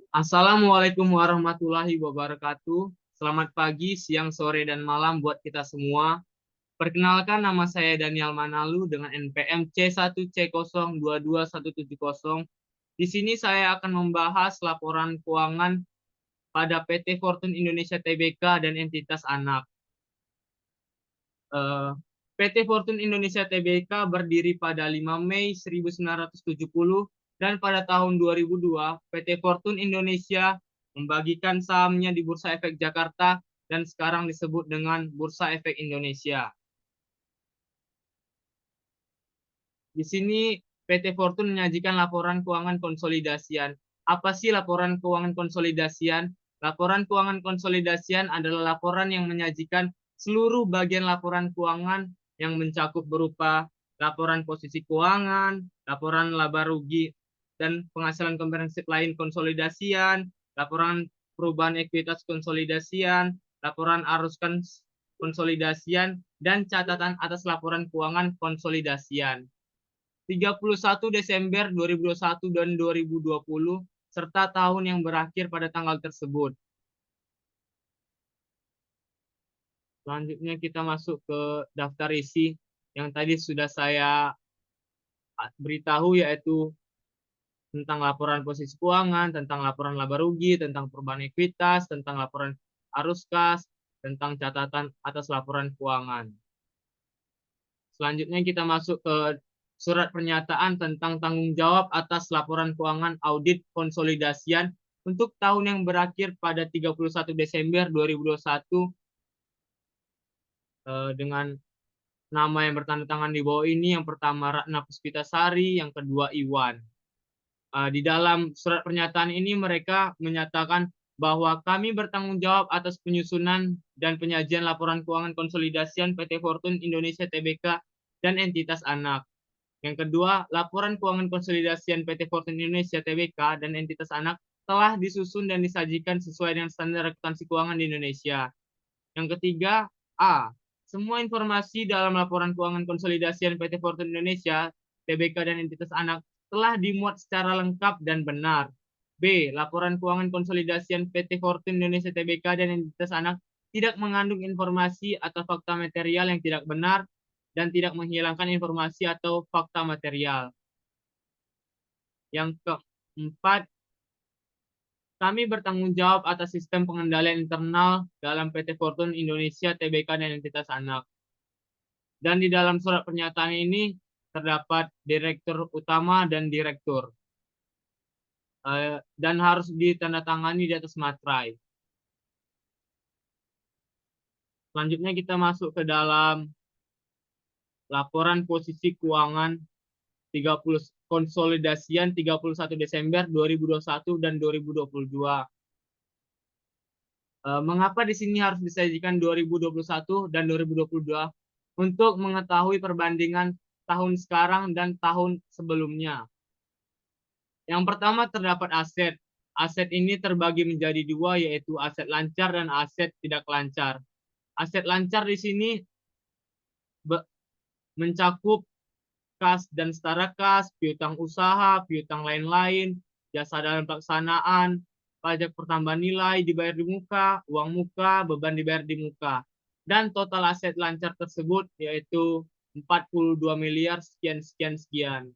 Assalamualaikum warahmatullahi wabarakatuh. Selamat pagi, siang, sore, dan malam buat kita semua. Perkenalkan, nama saya Daniel Manalu dengan NPM C1C022170. Di sini saya akan membahas laporan keuangan pada PT Fortune Indonesia Tbk dan entitas anak. Eh, PT Fortune Indonesia Tbk berdiri pada 5 Mei 1970 dan pada tahun 2002 PT Fortune Indonesia membagikan sahamnya di Bursa Efek Jakarta dan sekarang disebut dengan Bursa Efek Indonesia. Di sini PT Fortune menyajikan laporan keuangan konsolidasian. Apa sih laporan keuangan konsolidasian? Laporan keuangan konsolidasian adalah laporan yang menyajikan seluruh bagian laporan keuangan yang mencakup berupa laporan posisi keuangan, laporan laba rugi dan penghasilan komprehensif lain konsolidasian, laporan perubahan ekuitas konsolidasian, laporan arus konsolidasian, dan catatan atas laporan keuangan konsolidasian. 31 Desember 2021 dan 2020, serta tahun yang berakhir pada tanggal tersebut. Selanjutnya kita masuk ke daftar isi yang tadi sudah saya beritahu, yaitu tentang laporan posisi keuangan, tentang laporan laba rugi, tentang perubahan ekuitas, tentang laporan arus kas, tentang catatan atas laporan keuangan. Selanjutnya kita masuk ke surat pernyataan tentang tanggung jawab atas laporan keuangan audit konsolidasian untuk tahun yang berakhir pada 31 Desember 2021 dengan nama yang bertanda tangan di bawah ini. Yang pertama Ratna Puspitasari, yang kedua Iwan. Di dalam surat pernyataan ini mereka menyatakan bahwa kami bertanggung jawab atas penyusunan dan penyajian laporan keuangan konsolidasian PT Fortune Indonesia Tbk dan entitas anak. Yang kedua, laporan keuangan konsolidasian PT Fortune Indonesia Tbk dan entitas anak telah disusun dan disajikan sesuai dengan standar akuntansi keuangan di Indonesia. Yang ketiga, A. Semua informasi dalam laporan keuangan konsolidasian PT Fortune Indonesia Tbk dan entitas anak telah dimuat secara lengkap dan benar. B. Laporan keuangan konsolidasian PT Fortune Indonesia Tbk dan entitas anak tidak mengandung informasi atau fakta material yang tidak benar dan tidak menghilangkan informasi atau fakta material. Yang keempat, kami bertanggung jawab atas sistem pengendalian internal dalam PT Fortune Indonesia Tbk dan entitas anak. Dan di dalam surat pernyataan ini terdapat direktur utama dan direktur. Dan harus ditandatangani di atas materai. Selanjutnya kita masuk ke dalam laporan posisi keuangan 30 konsolidasian 31 Desember 2021 dan 2022. Mengapa di sini harus disajikan 2021 dan 2022? Untuk mengetahui perbandingan tahun sekarang dan tahun sebelumnya. Yang pertama terdapat aset. Aset ini terbagi menjadi dua, yaitu aset lancar dan aset tidak lancar. Aset lancar di sini mencakup kas dan setara kas, piutang usaha, piutang lain-lain, jasa dalam pelaksanaan, pajak pertambahan nilai dibayar di muka, uang muka, beban dibayar di muka. Dan total aset lancar tersebut yaitu 42 miliar sekian.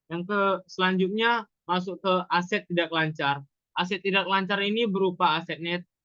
Yang selanjutnya masuk ke aset tidak lancar. Aset tidak lancar ini berupa aset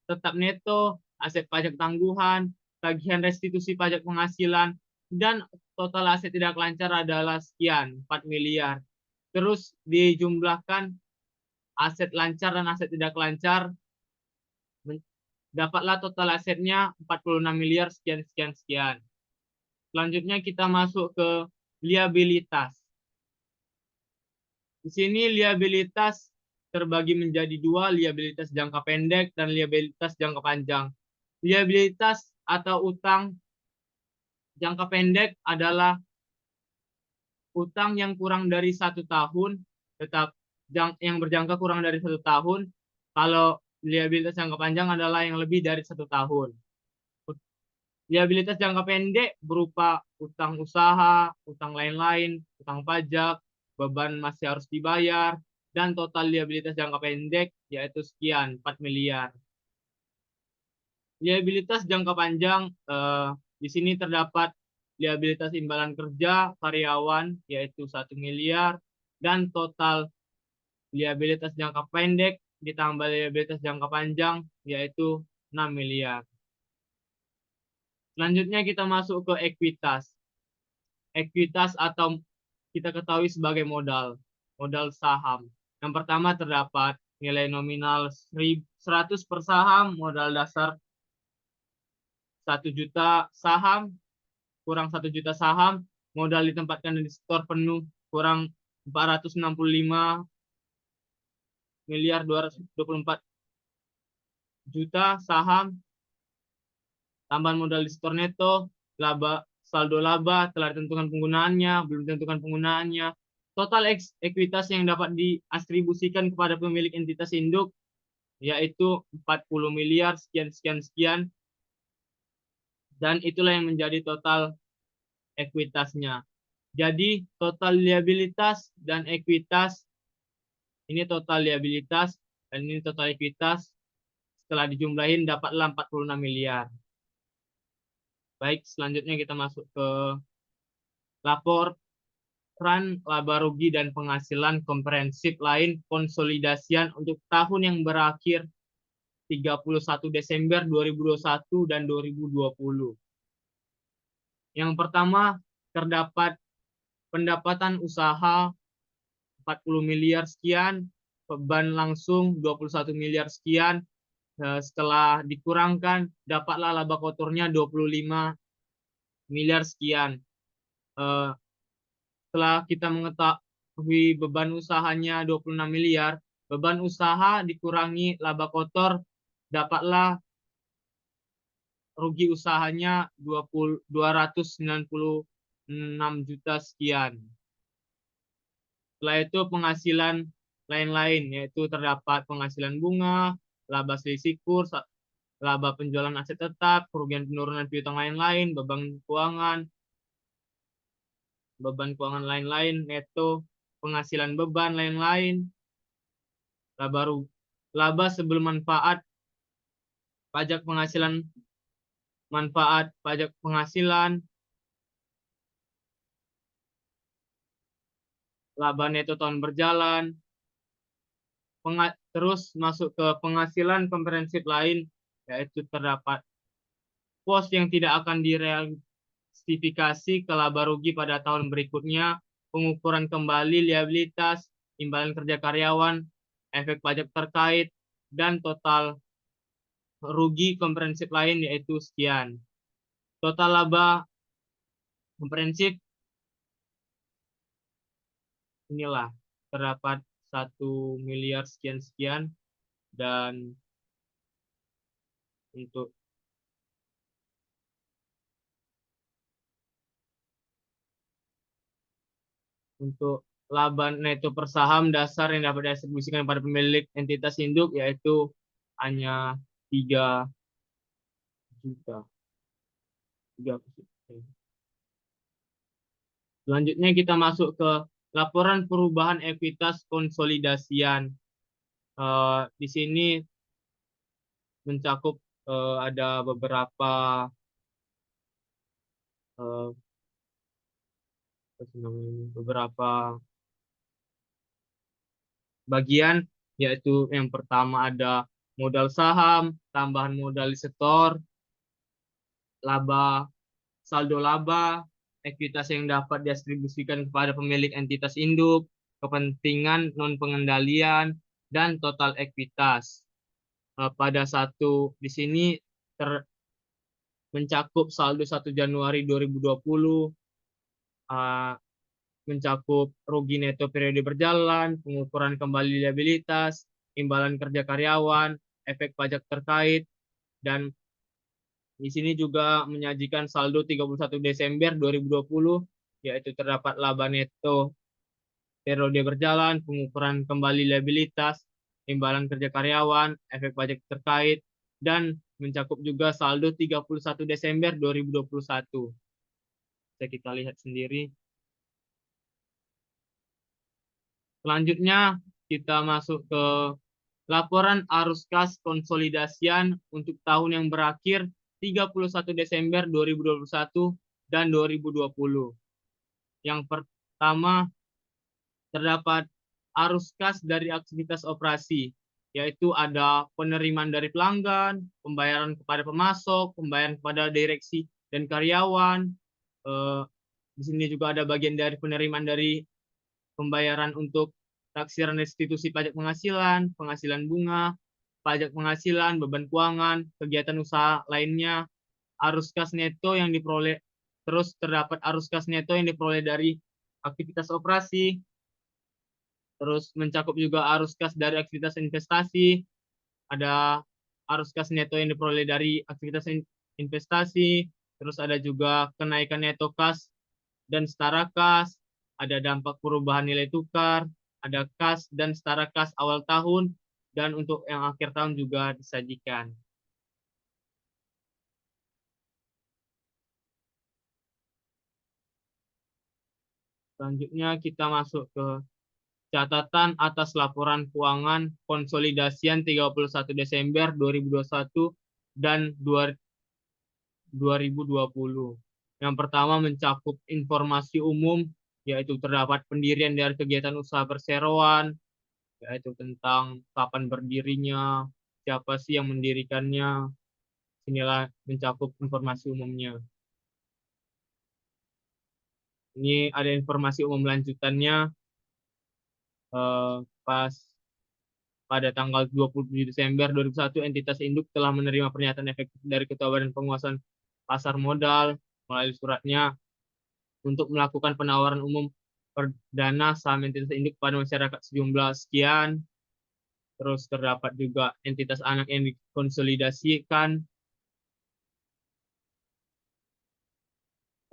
tetap neto, aset pajak tangguhan, tagihan restitusi pajak penghasilan, dan total aset tidak lancar adalah sekian, 4 miliar. Terus dijumlahkan aset lancar dan aset tidak lancar, dapatlah total asetnya 46 miliar sekian. Selanjutnya kita masuk ke liabilitas. Di sini liabilitas terbagi menjadi dua, liabilitas jangka pendek dan liabilitas jangka panjang. Liabilitas atau utang jangka pendek adalah utang yang kurang dari 1 tahun, yang berjangka kurang dari 1 tahun. Kalau liabilitas jangka panjang adalah yang lebih dari 1 tahun. Liabilitas jangka pendek berupa utang usaha, utang lain-lain, utang pajak, beban masih harus dibayar, dan total liabilitas jangka pendek yaitu sekian 4 miliar. Liabilitas jangka panjang di sini terdapat liabilitas imbalan kerja karyawan yaitu 1 miliar dan total liabilitas jangka pendek ditambah liabilitas jangka panjang yaitu 6 miliar. Selanjutnya kita masuk ke ekuitas. Ekuitas atau kita ketahui sebagai modal saham. Yang pertama terdapat nilai nominal 100 per saham, modal dasar 1 juta saham, kurang 1 juta saham, modal ditempatkan di store penuh kurang 465 miliar 224 juta saham, tambahan modal di store neto, saldo laba telah ditentukan penggunaannya, belum ditentukan penggunaannya, total ekuitas yang dapat diatribusikan kepada pemilik entitas induk yaitu 40 miliar sekian, dan itulah yang menjadi total ekuitasnya. Jadi total liabilitas dan ekuitas, ini total liabilitas dan ini total ekuitas, setelah dijumlahin dapatlah 46 miliar. Baik, selanjutnya kita masuk ke laporan laba rugi dan penghasilan komprehensif lain konsolidasian untuk tahun yang berakhir 31 Desember 2021 dan 2020. Yang pertama terdapat pendapatan usaha 40 miliar sekian, beban langsung 21 miliar sekian, setelah dikurangkan dapatlah laba kotornya 25 miliar sekian. Setelah kita mengetahui beban usahanya 26 miliar, beban usaha dikurangi laba kotor, dapatlah rugi usahanya 296 juta sekian. Setelah itu penghasilan lain-lain, yaitu terdapat penghasilan bunga, laba selisih kurs, laba penjualan aset tetap, kerugian penurunan piutang lain-lain, beban keuangan lain-lain, neto, penghasilan beban lain-lain, laba sebelum manfaat, pajak penghasilan manfaat, pajak penghasilan, laba neto tahun berjalan, terus masuk ke penghasilan komprehensif lain, yaitu terdapat pos yang tidak akan direalisifikasi ke laba rugi pada tahun berikutnya, pengukuran kembali liabilitas, imbalan kerja karyawan, efek pajak terkait, dan total rugi komprehensif lain yaitu sekian. Total laba komprehensif inilah terdapat 1 miliar sekian, dan untuk laba neto per saham dasar yang dapat didistribusikan pada pemilik entitas induk yaitu hanya 3 juta. Selanjutnya kita masuk ke laporan perubahan ekuitas konsolidasian. Di sini mencakup ada beberapa bagian, yaitu yang pertama ada modal saham, tambahan modal di store, laba, saldo laba, ekuitas yang dapat didistribusikan kepada pemilik entitas induk, kepentingan non pengendalian, dan total ekuitas. Pada di sini mencakup saldo 1 Januari 2020, mencakup rugi neto periode berjalan, pengukuran kembali liabilitas, imbalan kerja karyawan, efek pajak terkait, dan di sini juga menyajikan saldo 31 Desember 2020, yaitu terdapat laba neto periode berjalan, pengukuran kembali liabilitas, imbalan kerja karyawan, efek pajak terkait, dan mencakup juga saldo 31 Desember 2021. Bisa kita lihat sendiri. Selanjutnya kita masuk ke laporan arus kas konsolidasian untuk tahun yang berakhir 31 Desember 2021 dan 2020. Yang pertama, terdapat arus kas dari aktivitas operasi, yaitu ada penerimaan dari pelanggan, pembayaran kepada pemasok, pembayaran kepada direksi dan karyawan. Di sini juga ada bagian dari penerimaan dari pembayaran untuk taksiran restitusi pajak penghasilan, penghasilan bunga, pajak penghasilan, beban keuangan, kegiatan usaha lainnya, arus kas neto yang diperoleh, terus terdapat arus kas neto yang diperoleh dari aktivitas operasi, terus mencakup juga arus kas dari aktivitas investasi, ada arus kas neto yang diperoleh dari aktivitas investasi, terus ada juga kenaikan neto kas dan setara kas, ada dampak perubahan nilai tukar, ada kas dan setara kas awal tahun, dan untuk yang akhir tahun juga disajikan. Selanjutnya kita masuk ke catatan atas laporan keuangan konsolidasian 31 Desember 2021 dan 2020. Yang pertama mencakup informasi umum, yaitu terdapat pendirian dari kegiatan usaha perseroan, yaitu tentang kapan berdirinya, siapa sih yang mendirikannya. Inilah mencakup informasi umumnya. Ini ada informasi umum lanjutannya. Pas pada tanggal 27 Desember 2001, entitas induk telah menerima pernyataan efektif dari Ketua Badan Penguasaan Pasar Modal melalui suratnya untuk melakukan penawaran umum perdana saham entitas induk pada masyarakat sejumlah sekian. Terus terdapat juga entitas anak yang dikonsolidasikan.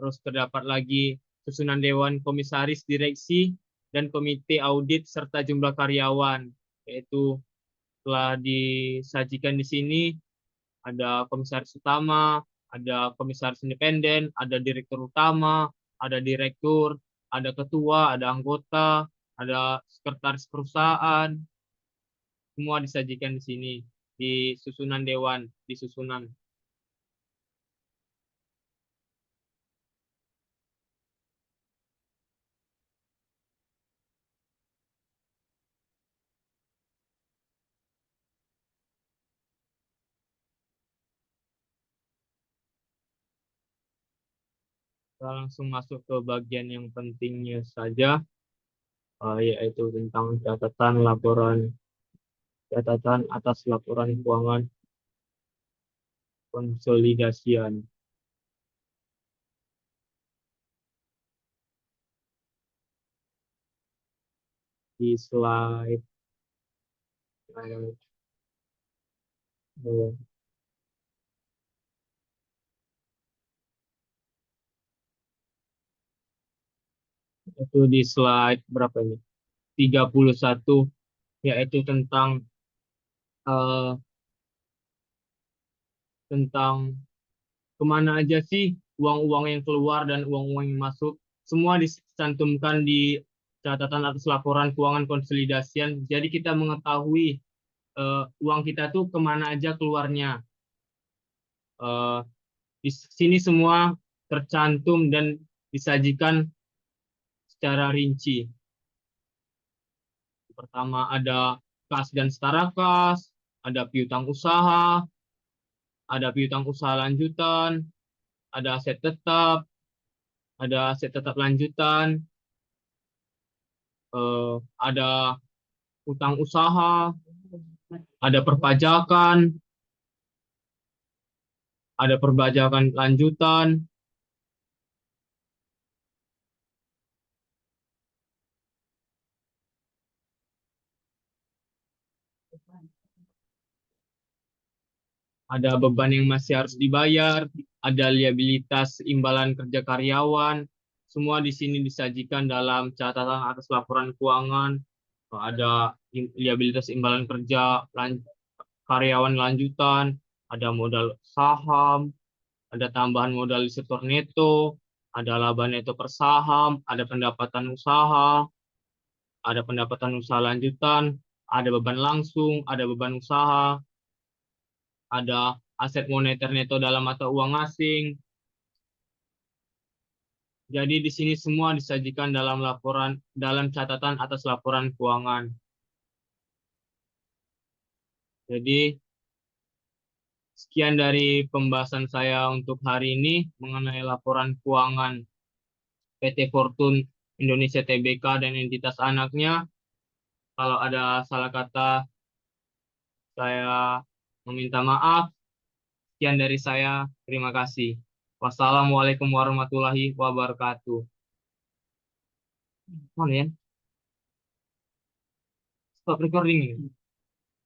Terus terdapat lagi susunan Dewan Komisaris Direksi dan Komite Audit serta jumlah karyawan, yaitu telah disajikan di sini. Ada komisaris utama, ada komisaris independen, ada direktur utama, ada direktur, ada ketua, ada anggota, ada sekretaris perusahaan. Semua disajikan di sini di susunan dewan, di susunan. Kita langsung masuk ke bagian yang pentingnya saja, yaitu tentang catatan atas laporan keuangan konsolidasian. Di slide itu di slide berapa ini? 31, yaitu eh, tentang kemana aja sih uang-uang yang keluar dan uang-uang yang masuk. Semua dicantumkan di catatan atas laporan keuangan konsolidasian. Jadi kita mengetahui uang kita tuh kemana aja keluarnya. Di sini semua tercantum dan disajikan secara rinci. Pertama ada kas dan setara kas, ada piutang usaha, ada piutang usaha lanjutan, ada aset tetap lanjutan, ada utang usaha, ada perpajakan lanjutan, ada beban yang masih harus dibayar, ada liabilitas imbalan kerja karyawan. Semua di sini disajikan dalam catatan atas laporan keuangan. Ada liabilitas imbalan kerja karyawan lanjutan, ada modal saham, ada tambahan modal di sektor neto, ada laba neto per saham, ada pendapatan usaha, ada pendapatan usaha lanjutan, ada beban langsung, ada beban usaha, ada aset moneter neto dalam mata uang asing. Jadi di sini semua disajikan dalam catatan atas laporan keuangan. Jadi sekian dari pembahasan saya untuk hari ini mengenai laporan keuangan PT Fortune Indonesia Tbk dan entitas anaknya. Kalau ada salah kata, saya meminta maaf. Sekian dari saya. Terima kasih. Wassalamualaikum warahmatullahi wabarakatuh. Mana ya? Stop recording.